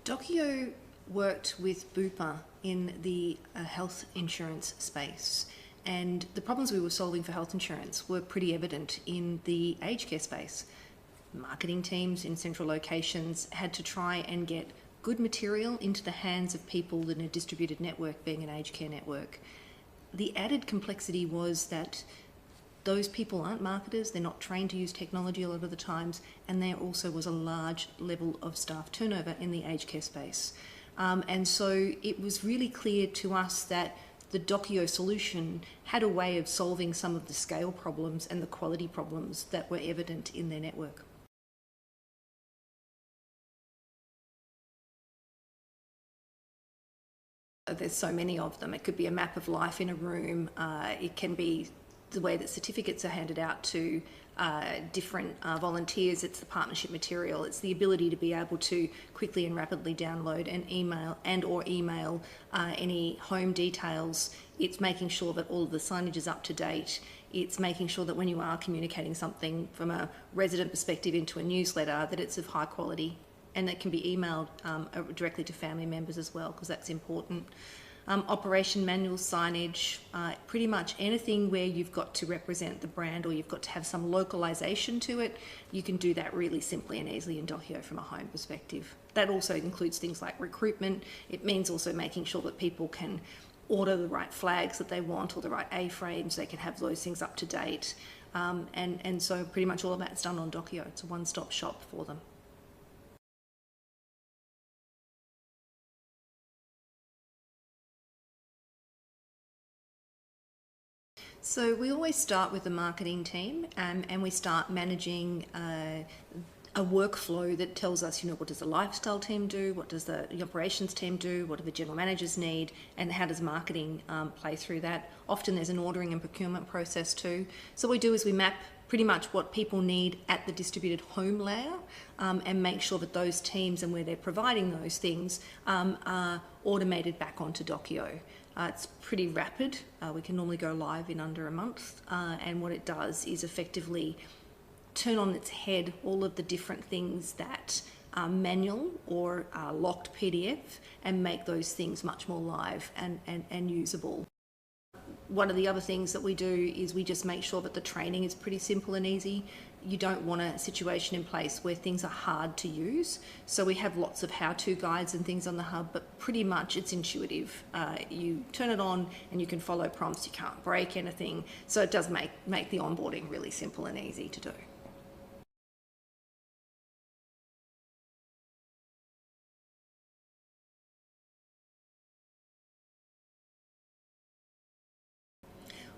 Dokio worked with Bupa in the health insurance space, and the problems we were solving for health insurance were pretty evident in the aged care space. Marketing teams in central locations had to try and get good material into the hands of people in a distributed network, being an aged care network. The added complexity was that those people aren't marketers, they're not trained to use technology a lot of the times, and there also was a large level of staff turnover in the aged care space. And so it was really clear to us that the Dokio solution had a way of solving some of the scale problems and the quality problems that were evident in their network. There's so many of them. It could be a map of life in a room. It can be the way that certificates are handed out to different volunteers. It's the partnership material. It's the ability to be able to quickly and rapidly download and email any home details. It's making sure that all of the signage is up to date. It's making sure that when you are communicating something from a resident perspective into a newsletter, that it's of high quality and that can be emailed directly to family members as well, because that's important. Operation manual signage, pretty much anything where you've got to represent the brand or you've got to have some localization to it, you can do that really simply and easily in Dokio from a home perspective. That also includes things like recruitment. It means also making sure that people can order the right flags that they want or the right A-frames. They can have those things up to date. And so pretty much all of that's done on Dokio. It's a one-stop shop for them. So we always start with the marketing team and we start managing a workflow that tells us, what does the lifestyle team do, what does the operations team do, what do the general managers need, and how does marketing play through that. Often there's an ordering and procurement process too. So what we do is we map pretty much what people need at the distributed home layer and make sure that those teams and where they're providing those things are automated back onto Dokio. It's pretty rapid. We can normally go live in under a month, and what it does is effectively turn on its head all of the different things that are manual or are locked PDF and make those things much more live and usable. One of the other things that we do is we just make sure that the training is pretty simple and easy. You don't want a situation in place where things are hard to use. So we have lots of how-to guides and things on the hub, but pretty much it's intuitive. You turn it on and you can follow prompts. You can't break anything. So it does make the onboarding really simple and easy to do.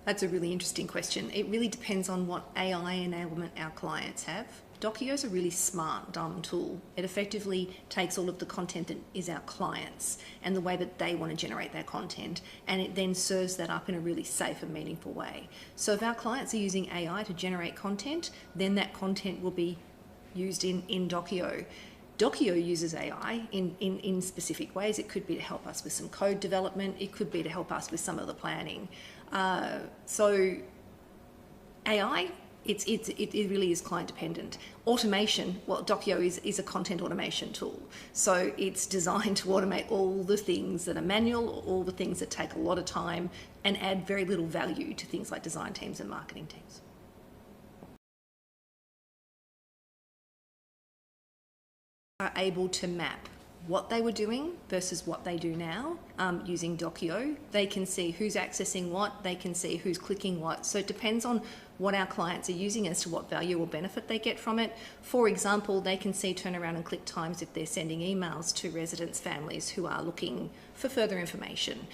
That's a really interesting question. It really depends on what AI enablement our clients have. Dokio is a really smart, dumb tool. It effectively takes all of the content that is our clients and the way that they want to generate their content, and it then serves that up in a really safe and meaningful way. So if our clients are using AI to generate content, then that content will be used in Dokio. Dokio uses AI in specific ways. It could be to help us with some code development. It could be to help us with some of the planning. So AI, it really is client dependent. Automation, well, Dokio is a content automation tool. So it's designed to automate all the things that are manual, all the things that take a lot of time and add very little value to things like design teams and marketing teams. Are able to map what they were doing versus what they do now using Dokio. They can see who's accessing what, they can see who's clicking what. So it depends on what our clients are using as to what value or benefit they get from it. For example, they can see turnaround and click times if they're sending emails to residents' families who are looking for further information.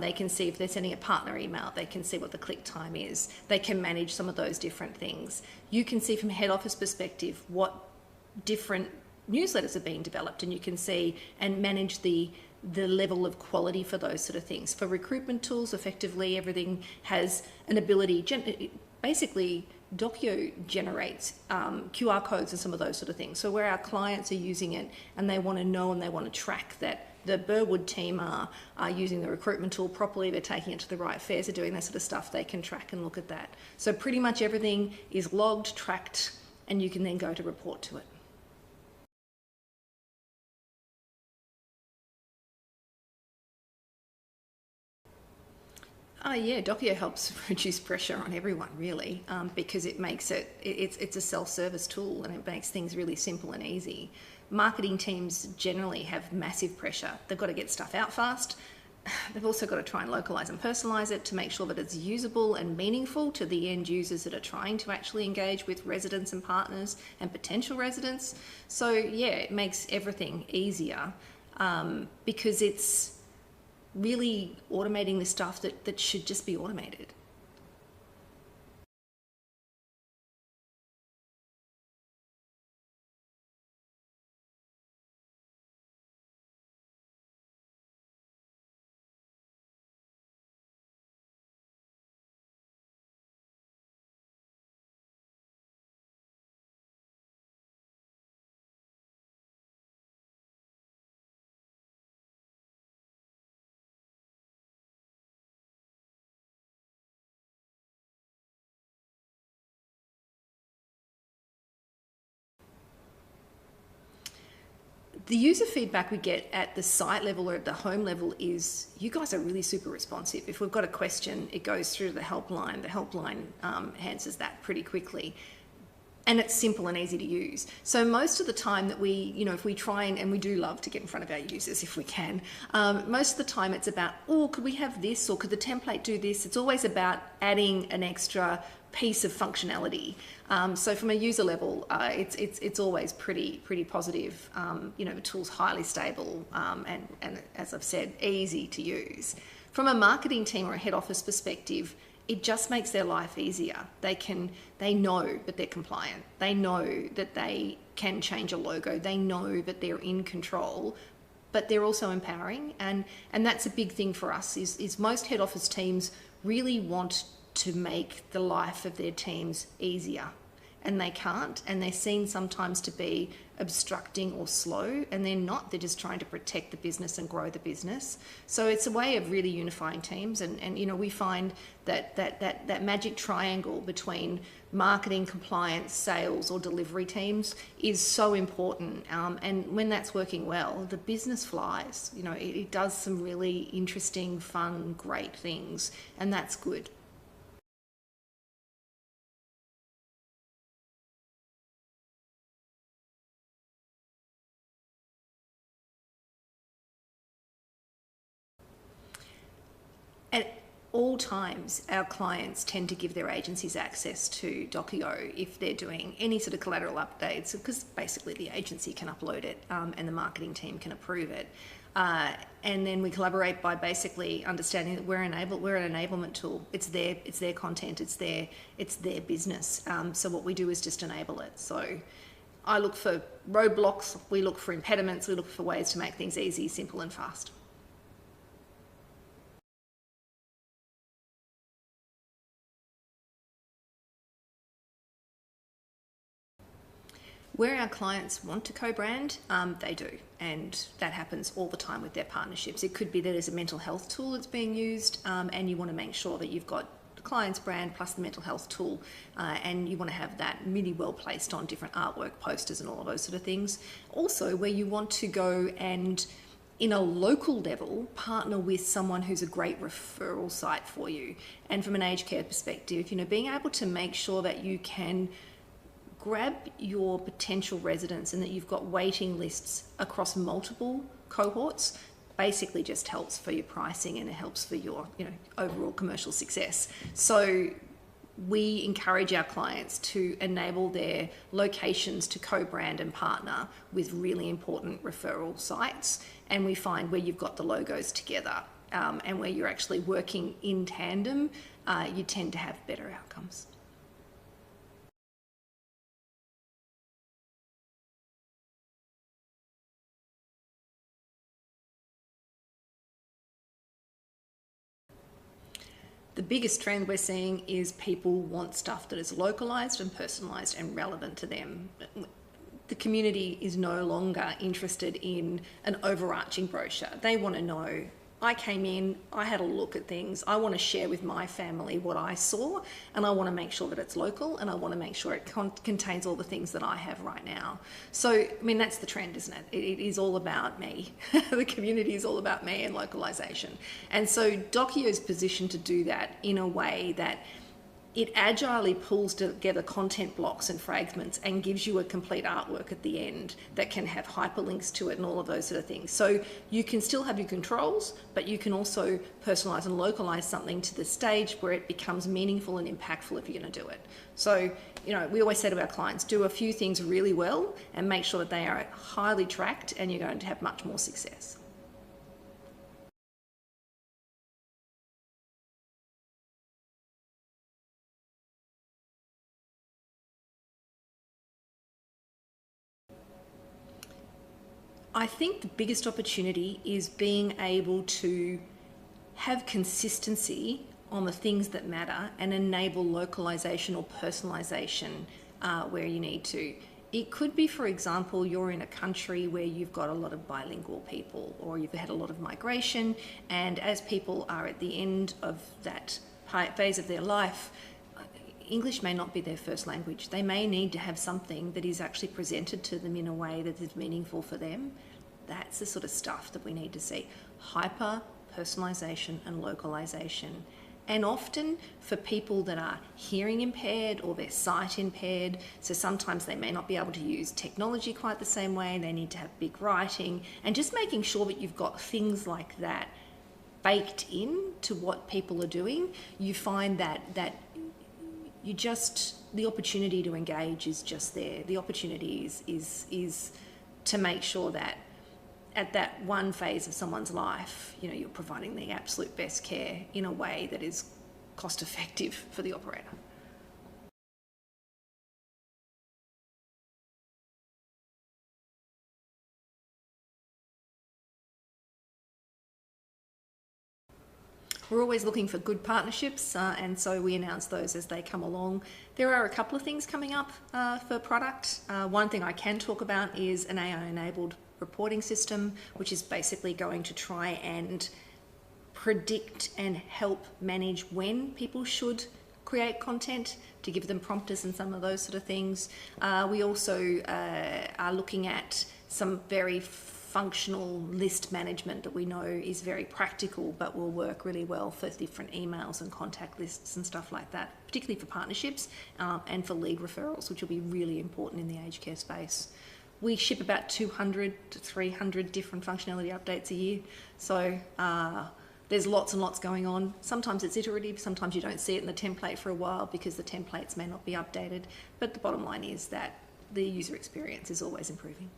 They can see if they're sending a partner email, they can see what the click time is. They can manage some of those different things. You can see from a head office perspective what different newsletters are being developed, and you can see and manage the level of quality for those sort of things. For recruitment tools, effectively everything has an ability, basically Dokio generates QR codes and some of those sort of things. So where our clients are using it and they want to know and they want to track that the Burwood team are using the recruitment tool properly, they're taking it to the right fairs, they're doing that sort of stuff, they can track and look at that. So pretty much everything is logged, tracked, and you can then go to report to it. Yeah, Dokio helps reduce pressure on everyone really, because it makes it's a self-service tool and it makes things really simple and easy. Marketing teams generally have massive pressure. They've got to get stuff out fast. They've also got to try and localize and personalize it to make sure that it's usable and meaningful to the end users that are trying to actually engage with residents and partners and potential residents. So yeah, it makes everything easier, because it's really automating the stuff that should just be automated. The user feedback we get at the site level or at the home level is you guys are really super responsive. If we've got a question, it goes through to the helpline. The helpline answers that pretty quickly. And it's simple and easy to use. So most of the time that we, if we try and we do love to get in front of our users if we can, most of the time it's about, oh, could we have this, or could the template do this? It's always about adding an extra piece of functionality. So from a user level, it's always pretty positive. The tool's highly stable, and as I've said, easy to use. From a marketing team or a head office perspective, it just makes their life easier. They know that they're compliant. They know that they can change a logo. They know that they're in control, but they're also empowering. And that's a big thing for us is most head office teams really want to make the life of their teams easier. And they can't, and they're seen sometimes to be obstructing or slow, and they're not. They're just trying to protect the business and grow the business. So it's a way of really unifying teams, and we find that magic triangle between marketing, compliance, sales, or delivery teams is so important. And when that's working well, the business flies. It does some really interesting, fun, great things, and that's good. At all times, our clients tend to give their agencies access to Dokio if they're doing any sort of collateral updates, because basically the agency can upload it, and the marketing team can approve it. And then we collaborate by basically understanding that we're an enablement tool. It's their content, it's their business. So what we do is just enable it. So I look for roadblocks, we look for impediments, we look for ways to make things easy, simple, and fast. Where our clients want to co-brand, they do, and that happens all the time with their partnerships. It could be that there's a mental health tool that's being used, and you want to make sure that you've got the client's brand plus the mental health tool, and you want to have that really well placed on different artwork, posters, and all of those sort of things. Also, where you want to go and in a local level, partner with someone who's a great referral site for you. And from an aged care perspective, being able to make sure that you can grab your potential residents and that you've got waiting lists across multiple cohorts basically just helps for your pricing, and it helps for your overall commercial success. So we encourage our clients to enable their locations to co-brand and partner with really important referral sites, and we find where you've got the logos together, and where you're actually working in tandem, you tend to have better outcomes. The biggest trend we're seeing is people want stuff that is localised and personalised and relevant to them. The community is no longer interested in an overarching brochure. They want to know I came in, I had a look at things. I want to share with my family what I saw, and I want to make sure that it's local, and I want to make sure it contains all the things that I have right now. So, I mean, that's the trend, isn't it? It is all about me. The community is all about me and localization. And so Dokio is positioned to do that in a way that it agilely pulls together content blocks and fragments and gives you a complete artwork at the end that can have hyperlinks to it and all of those sort of things. So you can still have your controls, but you can also personalize and localize something to the stage where it becomes meaningful and impactful if you're going to do it. So, you know, we always say to our clients, do a few things really well and make sure that they are highly tracked, and you're going to have much more success. I think the biggest opportunity is being able to have consistency on the things that matter and enable localization or personalization where you need to. It could be, for example, you're in a country where you've got a lot of bilingual people, or you've had a lot of migration, and as people are at the end of that phase of their life, English may not be their first language. They may need to have something that is actually presented to them in a way that is meaningful for them. That's the sort of stuff that we need to see. Hyper personalisation and localisation. And often for people that are hearing impaired or they're sight impaired, so sometimes they may not be able to use technology quite the same way, they need to have big writing, and just making sure that you've got things like that baked in to what people are doing, you find that you just, the opportunity to engage is just there. The opportunity is to make sure that at that one phase of someone's life, you know, you're providing the absolute best care in a way that is cost effective for the operator. We're always looking for good partnerships, and so we announce those as they come along. There are a couple of things coming up for product. One thing I can talk about is an AI-enabled reporting system, which is basically going to try and predict and help manage when people should create content, to give them prompters and some of those sort of things. We also are looking at some very functional list management that we know is very practical but will work really well for different emails and contact lists and stuff like that, particularly for partnerships and for lead referrals, which will be really important in the aged care space. We ship about 200 to 300 different functionality updates a year, so there's lots and lots going on. Sometimes it's iterative, sometimes you don't see it in the template for a while because the templates may not be updated, but the bottom line is that the user experience is always improving.